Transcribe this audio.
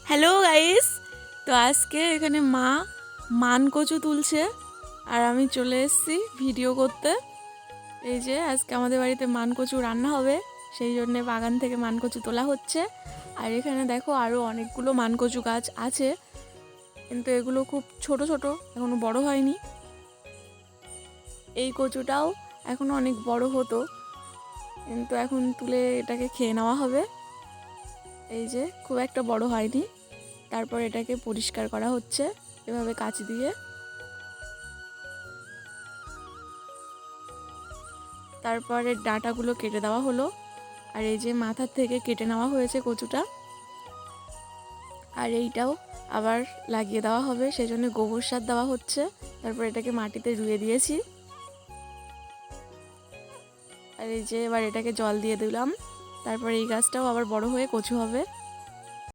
Hello guys, তো আজকে এখানে মা মান কচু তুলছে আর আমি চলে এসেছি ভিডিও করতে। এই যে আজকে আমাদের বাড়িতে মান কচু রান্না হবে, সেই জন্যে বাগান থেকে মান কচু তোলা হচ্ছে। আর এখানে দেখো আরও অনেকগুলো মান কচু গাছ আছে, কিন্তু এগুলো খুব ছোট ছোট, এখনো বড় হয়নি। এই কচুটাও এখনো অনেক বড় হতো, কিন্তু এখন তুলে এটাকে খেয়ে নেওয়া হবে। এই যে খুব একটা বড় হয়নি। তারপর এটাকে পরিষ্কার করা হচ্ছে এভাবে কাঁচি দিয়ে। তারপরে ডাঁটাগুলো কেটে দেওয়া হলো, আর এই যে মাথার থেকে কেটে নেওয়া হয়েছে কচুটা, আর এইটাও আবার লাগিয়ে দেওয়া হবে, সেই জন্য গোবর সার দেওয়া হচ্ছে। তারপর এটাকে মাটিতে রুয়ে দিয়েছি, আর এই যে এবার এটাকে জল দিয়ে দিলাম। তারপর এই গাছটাও আবার বড় হয়ে কচু হবে।